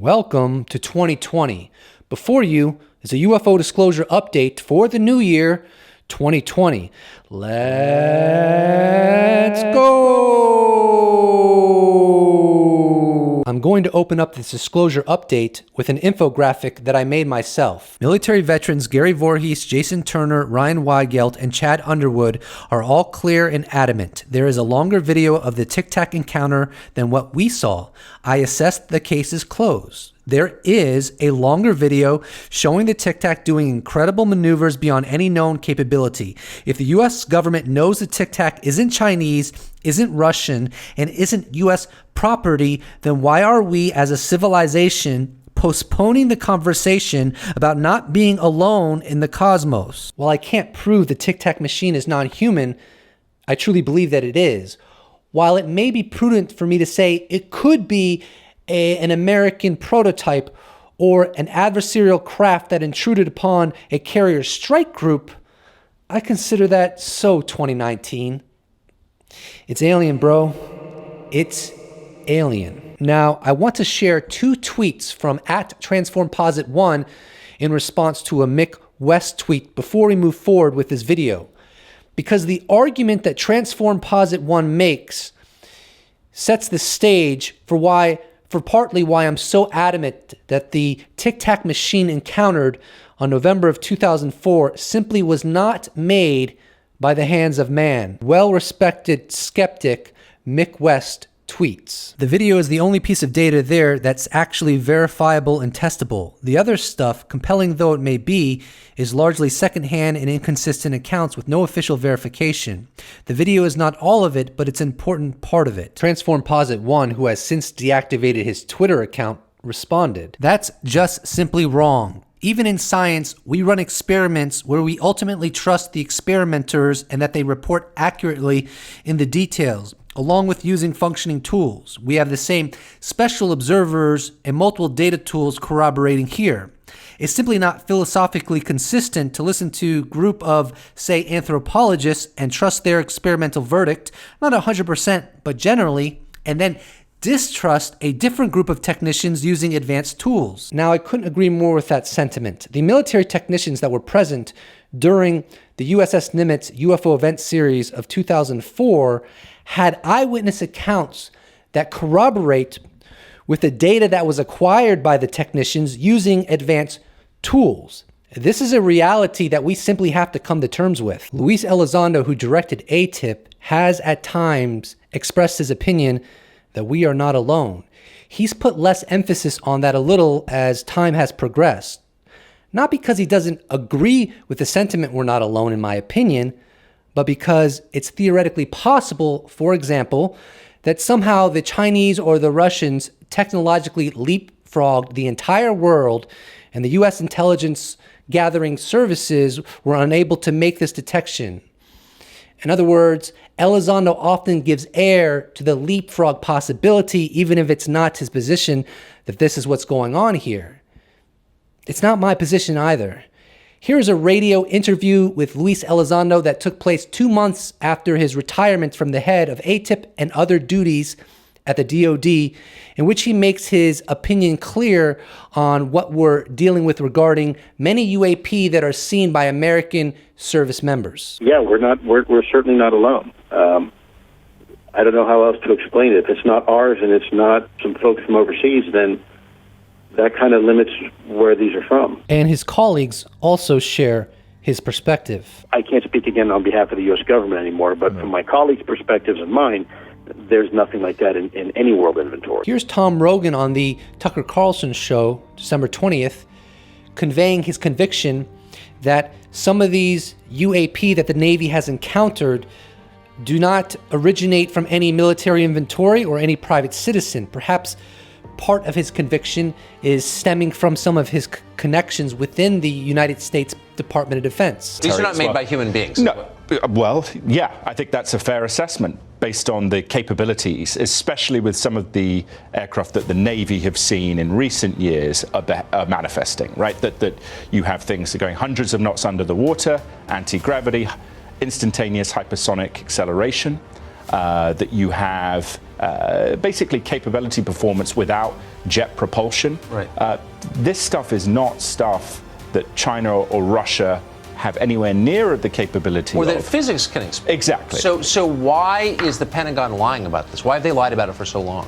Welcome to 2020. Before you is a UFO disclosure update for the new year, 2020. Let's go! I'm going to open up this disclosure update with an infographic that I made myself. Military veterans Gary Voorhees, Jason Turner, Ryan Weigelt, and Chad Underwood are all clear and adamant. There is a longer video of the Tic Tac encounter than what we saw. I assessed the case is closed. There is a longer video showing the Tic Tac doing incredible maneuvers beyond any known capability. If the US government knows the Tic Tac isn't Chinese, isn't Russian, and isn't US property, then why are we as a civilization postponing the conversation about not being alone in the cosmos? While I can't prove the Tic Tac machine is non-human, I truly believe that it is. While it may be prudent for me to say it could be an American prototype or an adversarial craft that intruded upon a carrier strike group, I consider that so 2019. It's alien, bro. It's alien. Now, I want to share two tweets from @TransformPosit1 in response to a Mick West tweet before we move forward with this video. Because the argument that TransformPosit1 makes sets the stage for partly why I'm so adamant that the Tic Tac machine encountered on November of 2004 simply was not made by the hands of man. Well-respected skeptic Mick West tweets. The video is the only piece of data there that's actually verifiable and testable. The other stuff, compelling though it may be, is largely secondhand and inconsistent accounts with no official verification. The video is not all of it, but it's an important part of it. TransformPosit1, who has since deactivated his Twitter account, responded, "That's just simply wrong. Even in science, we run experiments where we ultimately trust the experimenters and that they report accurately in the details, along with using functioning tools. We have the same special observers and multiple data tools corroborating here. It's simply not philosophically consistent to listen to a group of, say, anthropologists and trust their experimental verdict, not 100%, but generally, and then distrust a different group of technicians using advanced tools." Now, I couldn't agree more with that sentiment. The military technicians that were present during the USS Nimitz UFO event series of 2004 had eyewitness accounts that corroborate with the data that was acquired by the technicians using advanced tools. This is a reality that we simply have to come to terms with. Luis Elizondo, who directed ATIP, has at times expressed his opinion that we are not alone. He's put less emphasis on that a little as time has progressed. Not because he doesn't agree with the sentiment we're not alone, in my opinion, but because it's theoretically possible, for example, that somehow the Chinese or the Russians technologically leapfrogged the entire world and the US intelligence gathering services were unable to make this detection. In other words, Elizondo often gives air to the leapfrog possibility, even if it's not his position that this is what's going on here. It's not my position either. Here's a radio interview with Luis Elizondo that took place 2 months after his retirement from the head of ATIP and other duties at the DoD, in which he makes his opinion clear on what we're dealing with regarding many UAP that are seen by American service members. Yeah, we're certainly not alone. I don't know how else to explain it. If it's not ours and it's not some folks from overseas, then that kind of limits where these are from. And his colleagues also share his perspective. I can't speak again on behalf of the U.S. government anymore, but from my colleagues' perspectives and mine, there's nothing like that in any world inventory. Here's Tom Rogan on the Tucker Carlson show, December 20th, conveying his conviction that some of these UAP that the Navy has encountered do not originate from any military inventory or any private citizen. Perhaps part of his conviction is stemming from some of his connections within the United States Department of Defense. These are not made by human beings. No. Well, yeah, I think that's a fair assessment based on the capabilities, especially with some of the aircraft that the Navy have seen in recent years are manifesting, right? That you have things that are going hundreds of knots under the water, anti-gravity, instantaneous hypersonic acceleration, that you have basically capability performance without jet propulsion. Right. This stuff is not stuff that China or Russia have anywhere near the capability or that of. physics can explain. Exactly. So why is the Pentagon lying about this? Why have they lied about it for so long?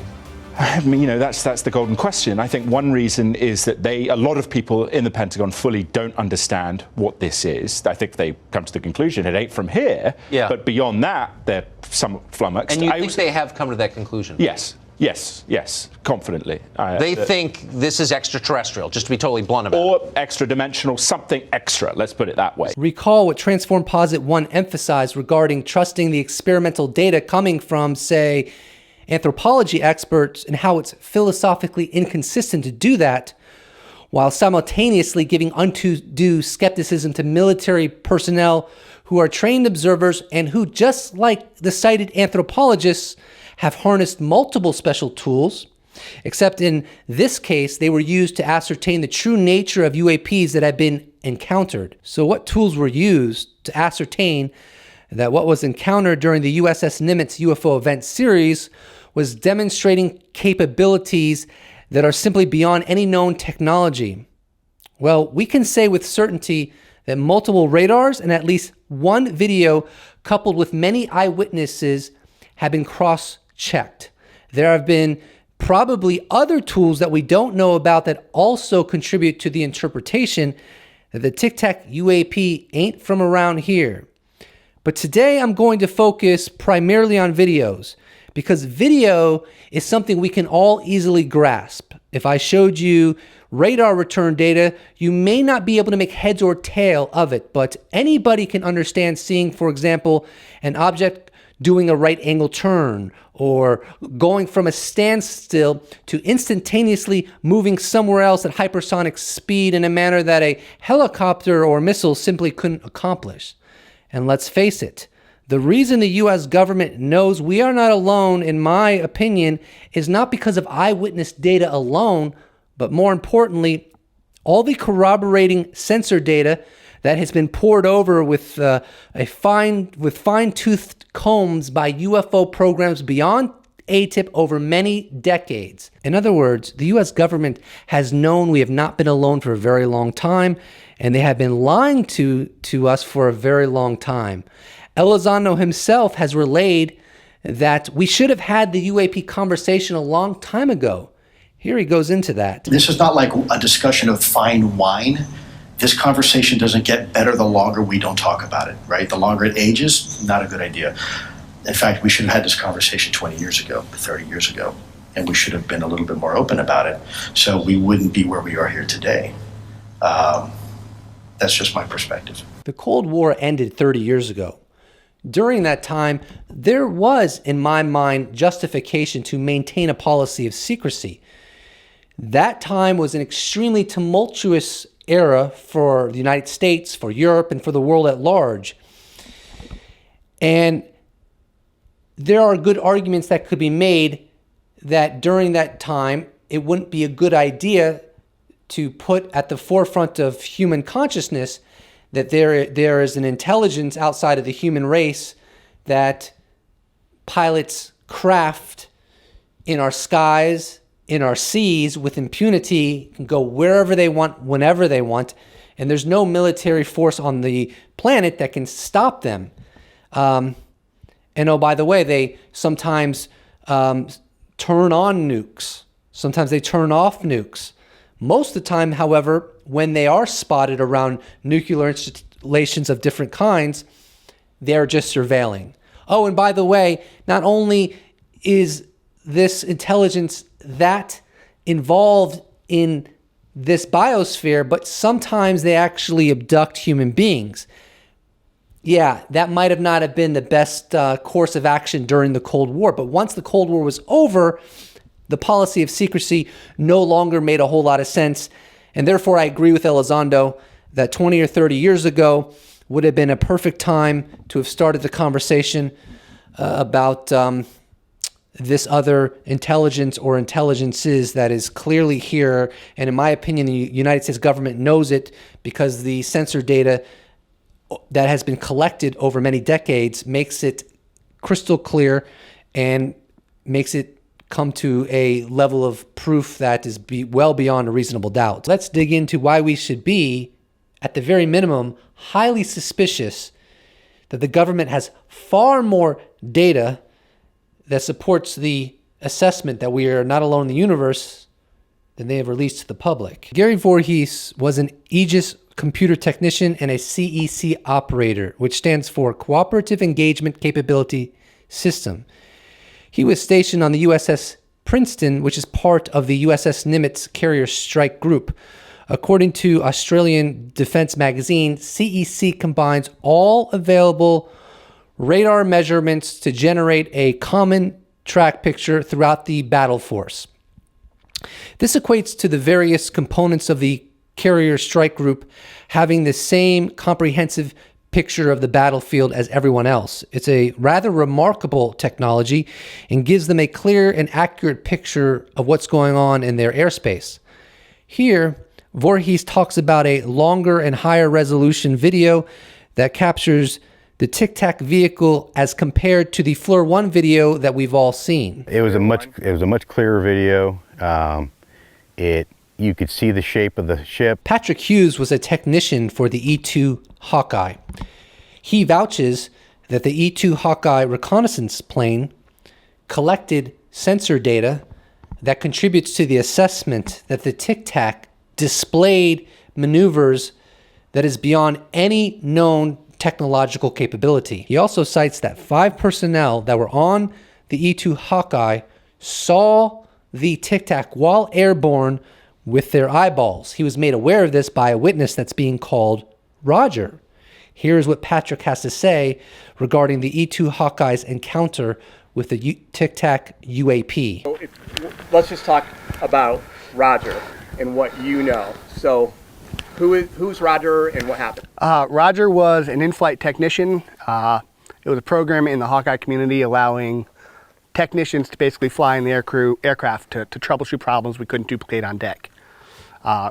I mean, that's the golden question. I think one reason is that a lot of people in the Pentagon fully don't understand what this is. I think they come to the conclusion it ain't from here. Yeah. But beyond that, they're somewhat flummoxed. And you think they have come to that conclusion? Yes, confidently. They think this is extraterrestrial, just to be totally blunt about it. Or extra dimensional, something extra, let's put it that way. Recall what Transform Posit 1 emphasized regarding trusting the experimental data coming from, say, anthropology experts, and how it's philosophically inconsistent to do that, while simultaneously giving undue skepticism to military personnel who are trained observers and who, just like the cited anthropologists, have harnessed multiple special tools, except in this case, they were used to ascertain the true nature of UAPs that had been encountered. So what tools were used to ascertain that what was encountered during the USS Nimitz UFO event series was demonstrating capabilities that are simply beyond any known technology? Well, we can say with certainty that multiple radars and at least one video coupled with many eyewitnesses have been cross-checked. There have been probably other tools that we don't know about that also contribute to the interpretation that the Tic Tac UAP ain't from around here. But today I'm going to focus primarily on videos, because video is something we can all easily grasp. If I showed you radar return data, you may not be able to make heads or tail of it, but anybody can understand seeing, for example, an object doing a right angle turn, or going from a standstill to instantaneously moving somewhere else at hypersonic speed in a manner that a helicopter or missile simply couldn't accomplish. And let's face it, the reason the U.S. government knows we are not alone, in my opinion, is not because of eyewitness data alone, but more importantly, all the corroborating sensor data that has been poured over with fine-toothed combs by UFO programs beyond ATIP over many decades. In other words, the U.S. government has known we have not been alone for a very long time, and they have been lying to us for a very long time. Elizondo himself has relayed that we should have had the UAP conversation a long time ago. Here he goes into that. This is not like a discussion of fine wine. This conversation doesn't get better the longer we don't talk about it, right? The longer it ages, not a good idea. In fact, we should have had this conversation 20 years ago, 30 years ago, and we should have been a little bit more open about it, so we wouldn't be where we are here today. That's just my perspective. The Cold War ended 30 years ago. During that time, there was, in my mind, justification to maintain a policy of secrecy. That time was an extremely tumultuous era for the United States, for Europe, and for the world at large. And there are good arguments that could be made that during that time, it wouldn't be a good idea to put at the forefront of human consciousness that there is an intelligence outside of the human race that pilots craft in our skies, in our seas with impunity, can go wherever they want, whenever they want, and there's no military force on the planet that can stop them. And oh, by the way, they sometimes turn on nukes. Sometimes they turn off nukes. Most of the time, however, when they are spotted around nuclear installations of different kinds, they're just surveilling. Oh, and by the way, not only is this intelligence that involved in this biosphere, but sometimes they actually abduct human beings. Yeah, that might have not have been the best course of action during the Cold War, but once the Cold War was over, the policy of secrecy no longer made a whole lot of sense, and therefore I agree with Elizondo that 20 or 30 years ago would have been a perfect time to have started the conversation about this other intelligence or intelligences that is clearly here, and in my opinion, the United States government knows it because the sensor data that has been collected over many decades makes it crystal clear and makes it come to a level of proof that is well beyond a reasonable doubt. Let's dig into why we should be, at the very minimum, highly suspicious that the government has far more data that supports the assessment that we are not alone in the universe than they have released to the public. Gary Voorhees was an Aegis computer technician and a CEC operator, which stands for Cooperative Engagement Capability System. He was stationed on the USS Princeton, which is part of the USS Nimitz carrier strike group. According to Australian Defense Magazine, CEC combines all available radar measurements to generate a common track picture throughout the battle force. This equates to the various components of the carrier strike group having the same comprehensive picture of the battlefield as everyone else. It's a rather remarkable technology and gives them a clear and accurate picture of what's going on in their airspace. Here, Voorhees talks about a longer and higher resolution video that captures the Tic Tac vehicle as compared to the Floor 1 video that we've all seen. It was a much clearer video. You could see the shape of the ship. Patrick Hughes was a technician for the E-2 Hawkeye. He vouches that the E-2 Hawkeye reconnaissance plane collected sensor data that contributes to the assessment that the Tic Tac displayed maneuvers that is beyond any known technological capability. He also cites that 5 personnel that were on the E-2 Hawkeye saw the Tic Tac while airborne with their eyeballs. He was made aware of this by a witness that's being called Roger. Here's what Patrick has to say regarding the E-2 Hawkeye's encounter with the Tic Tac UAP. So let's just talk about Roger and what you know. So who's Roger and what happened? Roger was an in-flight technician. It was a program in the Hawkeye community allowing technicians to basically fly in the aircraft to troubleshoot problems we couldn't duplicate on deck.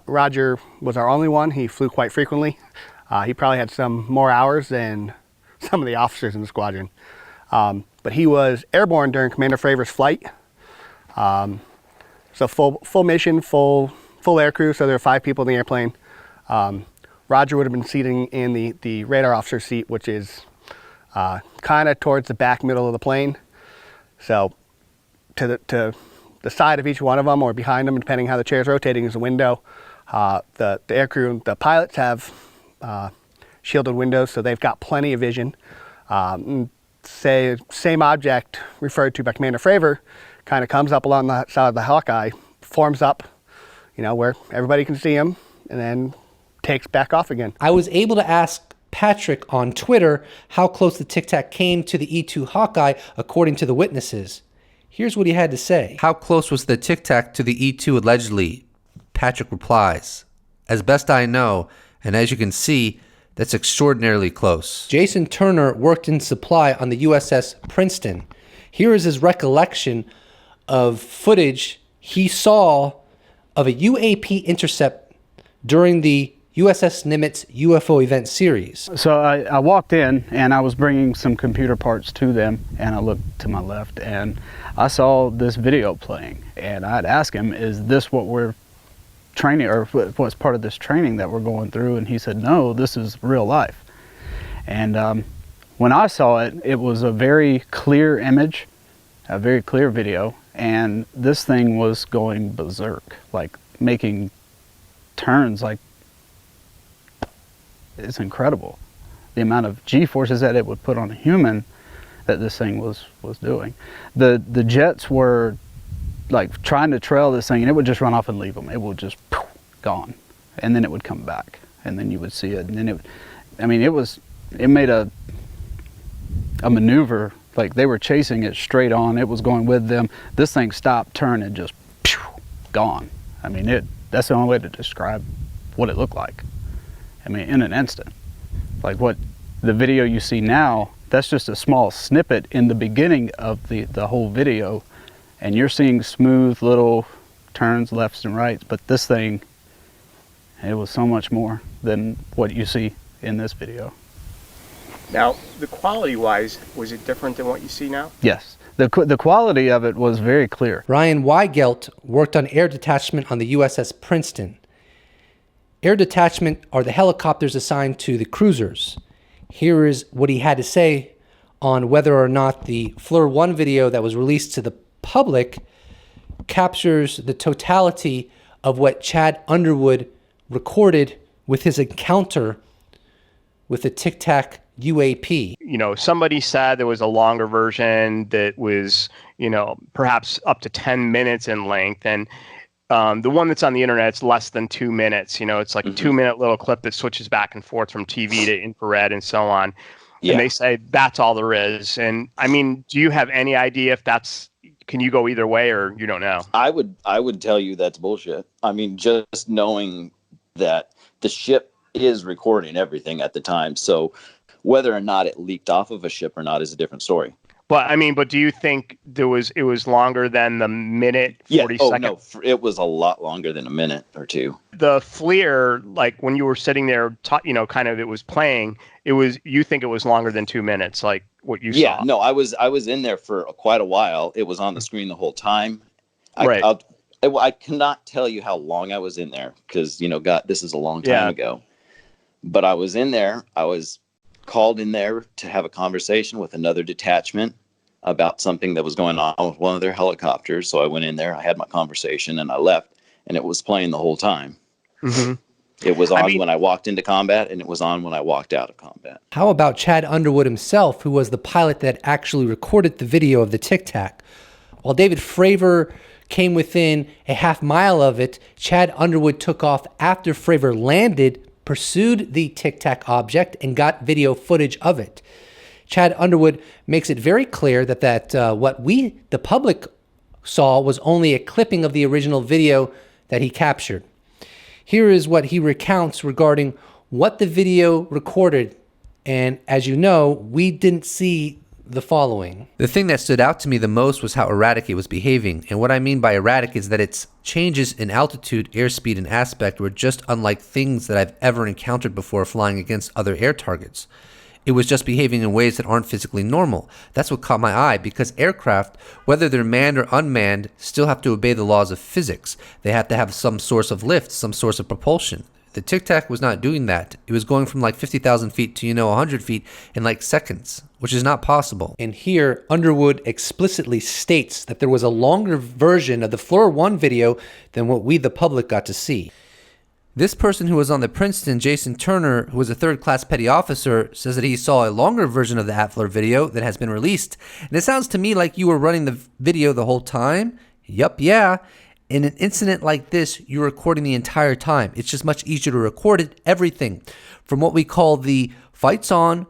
Roger was our only one. He flew quite frequently. He probably had some more hours than some of the officers in the squadron. But he was airborne during Commander Fravor's flight. So full mission, full air crew, so there were 5 people in the airplane. Roger would have been seating in the radar officer seat, which is kind of towards the back middle of the plane. So to the side of each one of them, or behind them, depending how the chair's rotating, is a window. The aircrew, the pilots have shielded windows, so they've got plenty of vision. Same object referred to by Commander Fravor kind of comes up along the side of the Hawkeye, forms up, where everybody can see him, and then takes back off again. I was able to ask Patrick on Twitter how close the Tic Tac came to the E-2 Hawkeye according to the witnesses. Here's what he had to say. How close was the Tic Tac to the E-2 allegedly? Patrick replies, as best I know, and as you can see, that's extraordinarily close. Jason Turner worked in supply on the USS Princeton. Here is his recollection of footage he saw of a UAP intercept during the USS Nimitz UFO event series. So I walked in and I was bringing some computer parts to them, and I looked to my left and I saw this video playing, and I'd asked him, is this what we're training, or what's part of this training that we're going through? And he said, no, this is real life. And when I saw it, it was a very clear image, a very clear video, and this thing was going berserk, like making turns like, it's incredible the amount of G-forces that it would put on a human that this thing was doing. The jets were like trying to trail this thing, and it would just run off and leave them. It would just gone, and then it would come back, and then you would see it, and then it made a maneuver, like they were chasing it straight on. It was going with them. This thing stopped, turned, and just gone. I mean, that's the only way to describe what it looked like. I mean, in an instant. Like what the video you see now, that's just a small snippet in the beginning of the whole video, and you're seeing smooth little turns lefts and rights, but this thing, it was so much more than what you see in this video. Now, the quality-wise, was it different than what you see now? Yes, The quality of it was very clear. Ryan Weigelt worked on air detachment on the USS Princeton. Air detachment are the helicopters assigned to the cruisers. Here is what he had to say on whether or not the FLIR 1 video that was released to the public captures the totality of what Chad Underwood recorded with his encounter with the Tic Tac UAP. You know, somebody said there was a longer version that was, you know, perhaps up to 10 minutes in length. And the one that's on the internet, it's less than 2 minutes. You know, it's like a 2-minute little clip that switches back and forth from TV to infrared and so on. Yeah. And they say that's all there is. And I mean, do you have any idea if that's, can you go either way, or you don't know? I would tell you that's bullshit. I mean, just knowing that the ship is recording everything at the time. So whether or not it leaked off of a ship or not is a different story. But I mean, but do you think it was longer than the minute 40 seconds? No, it was a lot longer than a minute or two. The FLIR, like when you were sitting there, you know, kind of it was playing. You think it was longer than 2 minutes, like what you saw? Yeah, no, I was in there for quite a while. It was on the screen the whole time. Right. I cannot tell you how long I was in there because, you know, God, this is a long time ago. But I was in there. I was called in there to have a conversation with another detachment about something that was going on with one of their helicopters. So I went in there, I had my conversation, and I left, and it was playing the whole time. Mm-hmm. It was on when I walked into combat, and it was on when I walked out of combat. How about Chad Underwood himself, who was the pilot that actually recorded the video of the Tic Tac? While David Fravor came within a half mile of it, Chad Underwood took off after Fravor landed, pursued the Tic Tac object, and got video footage of it. Chad Underwood makes it very clear that what we, the public, saw was only a clipping of the original video that he captured. Here is what he recounts regarding what the video recorded, and as you know, we didn't see the following. The thing that stood out to me the most was how erratic it was behaving, and what I mean by erratic is that its changes in altitude, airspeed, and aspect were just unlike things that I've ever encountered before flying against other air targets. It was just behaving in ways that aren't physically normal. That's what caught my eye, because aircraft, whether they're manned or unmanned, still have to obey the laws of physics. They have to have some source of lift, some source of propulsion. The Tic Tac was not doing that. It was going from like 50,000 feet to, 100 feet in like seconds, which is not possible. And here, Underwood explicitly states that there was a longer version of the FLIR 1 video than what we, the public, got to see. This person who was on the Princeton, Jason Turner, who was a third-class petty officer, says that he saw a longer version of the AFLIR video that has been released. And it sounds to me like you were running the video the whole time. Yup, yeah. In an incident like this, you're recording the entire time. It's just much easier to record it, everything. From what we call the fights on.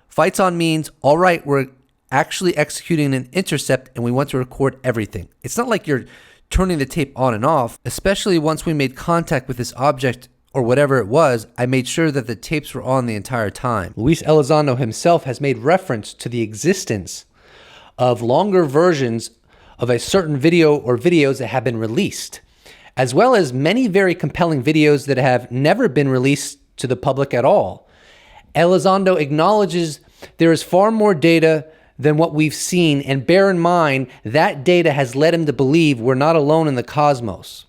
Fights on means, all right, we're actually executing an intercept and we want to record everything. It's not like you're turning the tape on and off, especially once we made contact with this object or whatever it was. I made sure that the tapes were on the entire time. Luis Elizondo himself has made reference to the existence of longer versions of a certain video or videos that have been released, as well as many very compelling videos that have never been released to the public at all. Elizondo acknowledges there is far more data than what we've seen, and bear in mind that data has led him to believe we're not alone in the cosmos.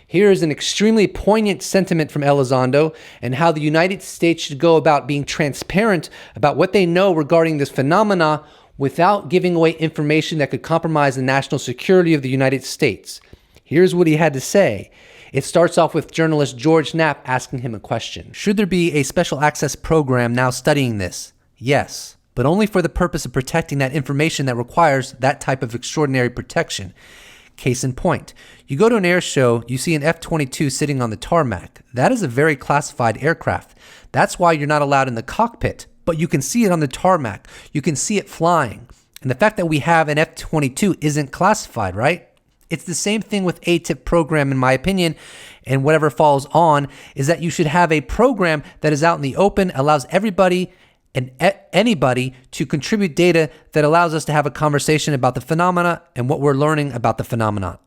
Here is an extremely poignant sentiment from Elizondo and how the United States should go about being transparent about what they know regarding this phenomena without giving away information that could compromise the national security of the United States. Here's what he had to say. It starts off with journalist George Knapp asking him a question. Should there be a special access program now studying this? Yes, but only for the purpose of protecting that information that requires that type of extraordinary protection. Case in point, you go to an air show, you see an F-22 sitting on the tarmac. That is a very classified aircraft. That's why you're not allowed in the cockpit, but you can see it on the tarmac. You can see it flying. And the fact that we have an F-22 isn't classified, right? It's the same thing with ATIP program, in my opinion, and whatever falls on is that you should have a program that is out in the open, allows everybody and anybody to contribute data that allows us to have a conversation about the phenomena and what we're learning about the phenomena.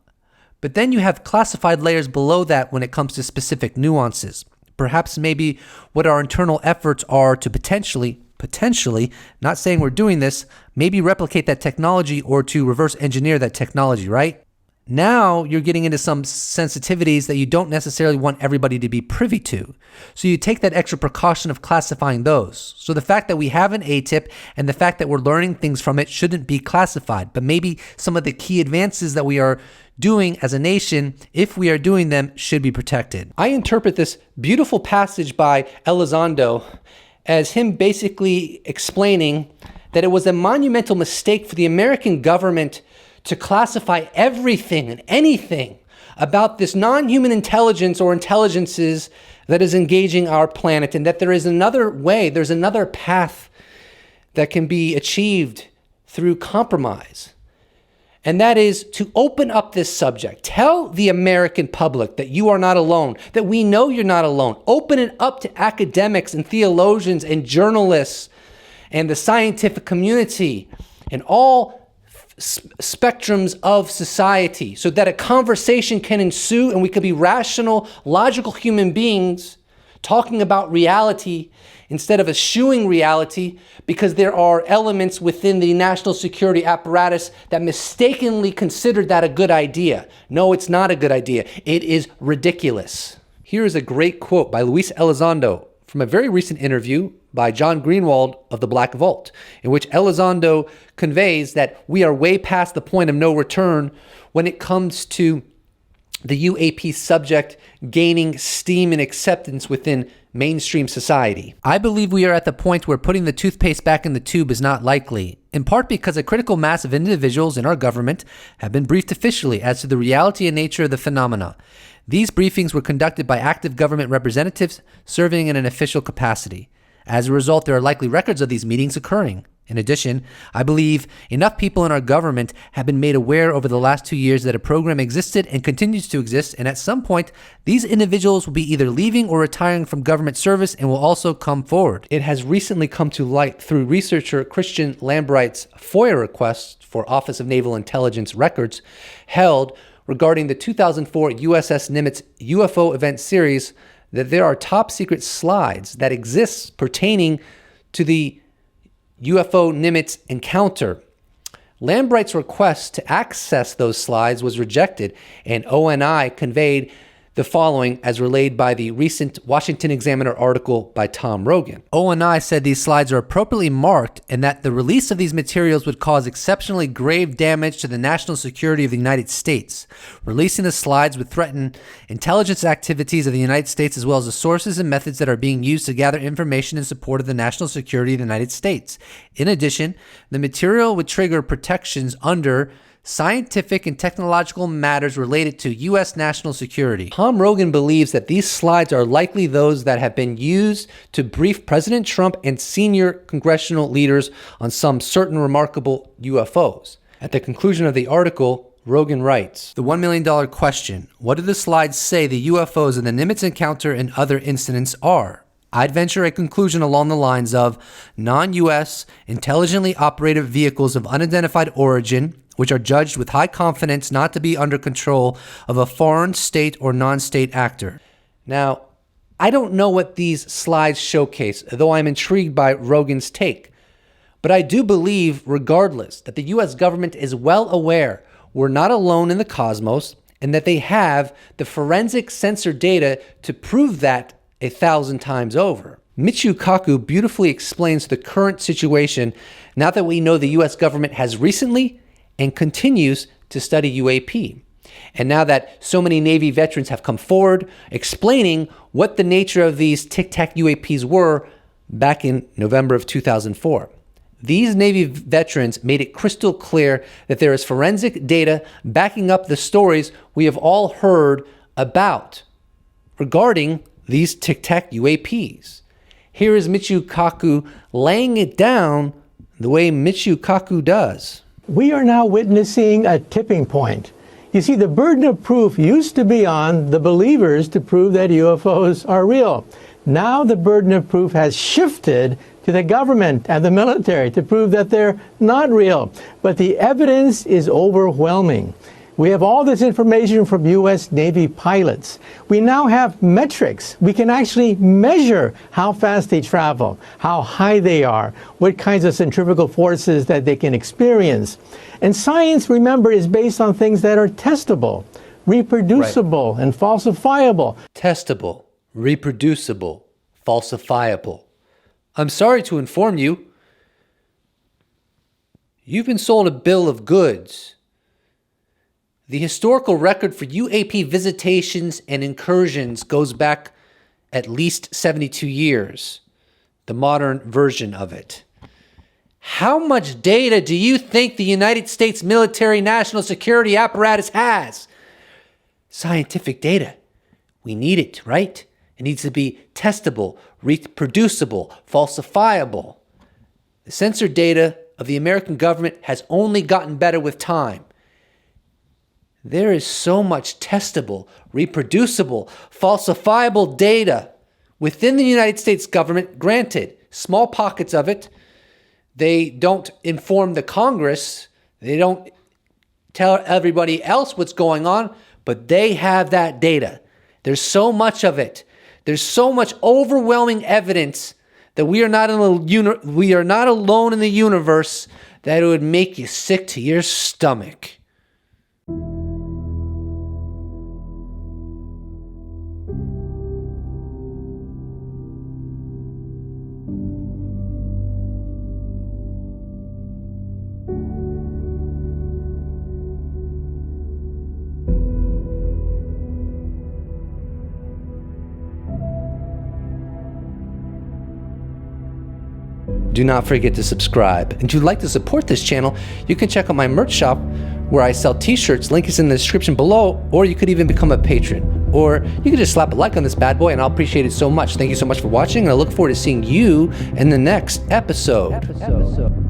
But then you have classified layers below that when it comes to specific nuances. Perhaps maybe what our internal efforts are to potentially potentially, not saying we're doing this, maybe replicate that technology or to reverse engineer that technology, right? Now you're getting into some sensitivities that you don't necessarily want everybody to be privy to. So you take that extra precaution of classifying those. So the fact that we have an ATIP and the fact that we're learning things from it shouldn't be classified, but maybe some of the key advances that we are doing as a nation, if we are doing them, should be protected. I interpret this beautiful passage by Elizondo as him basically explaining that it was a monumental mistake for the American government to classify everything and anything about this non-human intelligence or intelligences that is engaging our planet, and that there is another way, there's another path that can be achieved through compromise. And that is to open up this subject. Tell the American public that you are not alone, that we know you're not alone. Open it up to academics and theologians and journalists and the scientific community and all spectrums of society, so that a conversation can ensue and we could be rational, logical human beings talking about reality instead of eschewing reality because there are elements within the national security apparatus that mistakenly considered that a good idea. No, it's not a good idea. It is ridiculous. Here is a great quote by Luis Elizondo from a very recent interview by John Greenwald of the Black Vault, in which Elizondo conveys that we are way past the point of no return when it comes to the UAP subject gaining steam and acceptance within mainstream society. I believe we are at the point where putting the toothpaste back in the tube is not likely, in part because a critical mass of individuals in our government have been briefed officially as to the reality and nature of the phenomena. These briefings were conducted by active government representatives serving in an official capacity. As a result, there are likely records of these meetings occurring. In addition, I believe enough people in our government have been made aware over the last 2 years that a program existed and continues to exist, and at some point, these individuals will be either leaving or retiring from government service and will also come forward. It has recently come to light through researcher Christian Lambright's FOIA request for Office of Naval Intelligence records held regarding the 2004 USS Nimitz UFO event series that there are top secret slides that exist pertaining to the UFO Nimitz encounter. Lambright's request to access those slides was rejected, and ONI conveyed the following as relayed by the recent Washington Examiner article by Tom Rogan. ONI said these slides are appropriately marked and that the release of these materials would cause exceptionally grave damage to the national security of the United States. Releasing the slides would threaten intelligence activities of the United States as well as the sources and methods that are being used to gather information in support of the national security of the United States. In addition, the material would trigger protections under scientific and technological matters related to U.S. national security. Tom Rogan believes that these slides are likely those that have been used to brief President Trump and senior congressional leaders on some certain remarkable UFOs. At the conclusion of the article, Rogan writes, the $1 million question, what do the slides say the UFOs in the Nimitz encounter and other incidents are? I'd venture a conclusion along the lines of non-U.S. intelligently operated vehicles of unidentified origin, which are judged with high confidence not to be under control of a foreign state or non-state actor. Now, I don't know what these slides showcase, though I'm intrigued by Rogan's take. But I do believe, regardless, that the U.S. government is well aware we're not alone in the cosmos and that they have the forensic sensor data to prove that 1,000 times over. Michio Kaku beautifully explains the current situation now that we know the U.S. government has recently and continues to study UAP. And now that so many Navy veterans have come forward explaining what the nature of these Tic Tac UAPs were back in November of 2004. These Navy veterans made it crystal clear that there is forensic data backing up the stories we have all heard about regarding these Tic Tac UAPs. Here is Michio Kaku laying it down the way Michio Kaku does. We are now witnessing a tipping point. You see, the burden of proof used to be on the believers to prove that UFOs are real. Now the burden of proof has shifted to the government and the military to prove that they're not real. But the evidence is overwhelming. We have all this information from U.S. Navy pilots. We now have metrics. We can actually measure how fast they travel, how high they are, what kinds of centrifugal forces that they can experience. And science, remember, is based on things that are testable, reproducible, and falsifiable. Testable, reproducible, falsifiable. I'm sorry to inform you, you've been sold a bill of goods. The historical record for UAP visitations and incursions goes back at least 72 years, the modern version of it. How much data do you think the United States military national security apparatus has? Scientific data. We need it, right? It needs to be testable, reproducible, falsifiable. The censored data of the American government has only gotten better with time. There is so much testable, reproducible, falsifiable data within the United States government. Granted, small pockets of it. They don't inform the Congress. They don't tell everybody else what's going on, but they have that data. There's so much of it. There's so much overwhelming evidence that we are not alone in the universe that it would make you sick to your stomach. Do not forget to subscribe. And if you'd like to support this channel, you can check out my merch shop where I sell t-shirts. Link is in the description below, or you could even become a patron. Or you could just slap a like on this bad boy and I'll appreciate it so much. Thank you so much for watching, and I look forward to seeing you in the next episode.